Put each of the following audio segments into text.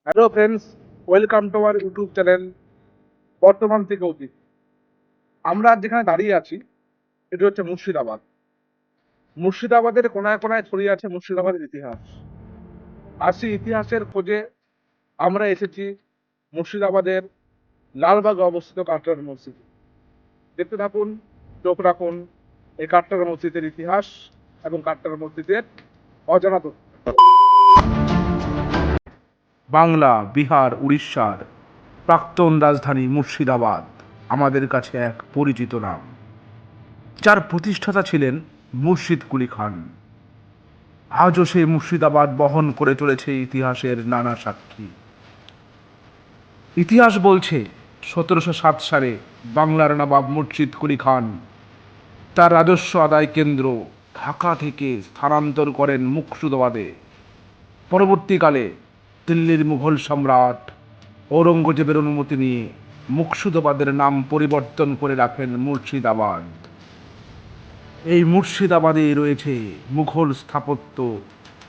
Hello friends, welcome to our YouTube channel বর্তমান থেকে অতীত। আমরা আজ যেখানে দাঁড়িয়ে আছি এটি হচ্ছে মুর্শিদাবাদ। মুর্শিদাবাদের কোনায় কোনায় ছড়িয়ে আছে মুর্শিদাবাদের ইতিহাস। আর সেই ইতিহাসের খোঁজে আমরা এসেছি মুর্শিদাবাদের লালবাগে অবস্থিত কাটরা মসজিদ। দেখতে থাকুন, চোখ রাখুন এই কাটরা মসজিদের ইতিহাস এবং কাটরা মসজিদের অজানা তথ্য। বাংলা, বিহার, উড়িষ্যার প্রাক্তন রাজধানী মুর্শিদাবাদ আমাদের কাছে এক পরিচিত নাম, যার প্রতিষ্ঠাতা ছিলেন মুর্শিদ কুলি খান। আজও সেই মুর্শিদাবাদ বহন করে চলেছে ইতিহাসের নানা সাক্ষী। ইতিহাস বলছে 1707 সালে বাংলার নবাব মুর্শিদ কুলি খান তার রাজস্ব আদায় কেন্দ্র ঢাকা থেকে স্থানান্তর করেন মুর্শিদাবাদে। পরবর্তীকালে দিল্লির মুঘল সম্রাট ঔরঙ্গজেবের অনুমতি নিয়ে মুর্শিদাবাদের নাম পরিবর্তন করে রাখেন মুর্শিদাবাদ। এই মুর্শিদাবাদে রয়েছে মুঘল স্থাপত্য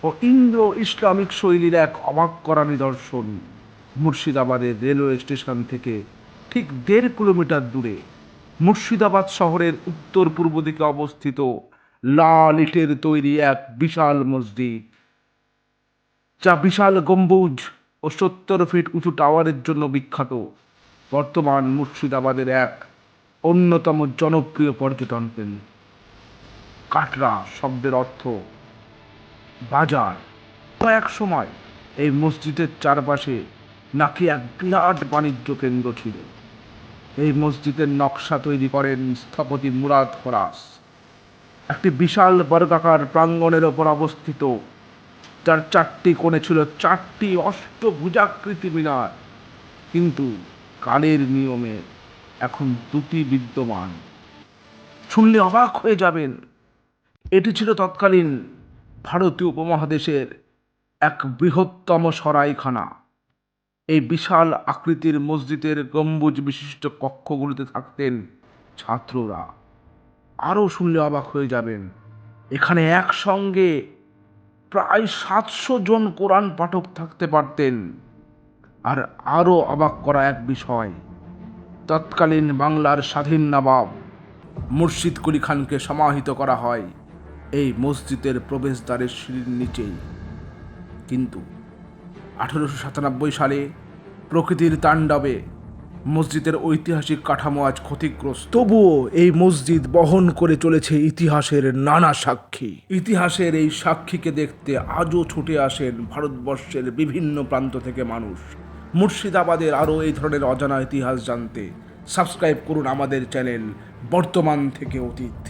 ও ইন্দো ইসলামিক শৈলীর এক অবাক করা নিদর্শন। মুর্শিদাবাদের রেলওয়ে স্টেশন থেকে ঠিক 1.5 কিলোমিটার দূরে মুর্শিদাবাদ শহরের উত্তর পূর্ব দিকে অবস্থিত লাল ইটের তৈরি এক বিশাল মসজিদ, যা বিশাল গম্বুজ ও 70 ফিট উঁচু টাওয়ারের জন্য বিখ্যাত। বর্তমান মুর্শিদাবাদের এক অন্যতম জনপ্রিয় পর্যটন কেন্দ্র। কাটরা শব্দের অর্থ বাজার। এক সময় এই মসজিদের চারপাশে নাকি এক বিরাট বাণিজ্য কেন্দ্র ছিল। এই মসজিদের নকশা তৈরি করেন স্থপতি মুরাদ ফরাস। একটি বিশাল বর্গাকার প্রাঙ্গণের ওপর অবস্থিত, যার 4টি কোণে ছিল 4টি অষ্টভুজাকৃতি মিনার, কিন্তু কালের নিয়মে এখন 2টি বিদ্যমান। শুনলে অবাক হয়ে যাবেন, এটি ছিল তৎকালীন ভারতীয় উপমহাদেশের এক বৃহত্তম সরাইখানা। এই বিশাল আকৃতির মসজিদের গম্বুজ বিশিষ্ট কক্ষগুলিতে থাকতেন ছাত্ররা। আরও শুনলে অবাক হয়ে যাবেন, এখানে একসঙ্গে প্রায় 700 জন কোরআন পাঠক থাকতে পারতেন। আর আরও অবাক করা এক বিষয়, তৎকালীন বাংলার স্বাধীন নবাব মুর্শিদ কুলি খানকে সমাহিত করা হয় এই মসজিদের প্রবেশদ্বারের সিঁড়ির নিচেই। কিন্তু 1897 সালে প্রকৃতির তাণ্ডবে মসজিদের ঐতিহাসিক কাঠামো আজ ক্ষতিগ্রস্ত। তবুও এই মসজিদ বহন করে চলেছে ইতিহাসের নানা সাক্ষী। ইতিহাসের এই সাক্ষীকে দেখতে আজও ছুটে আসেন ভারতবর্ষের বিভিন্ন প্রান্ত থেকে মানুষ। মুর্শিদাবাদের আরও এই ধরনের অজানা ইতিহাস জানতে সাবস্ক্রাইব করুন আমাদের চ্যানেল বর্তমান থেকে অতীত।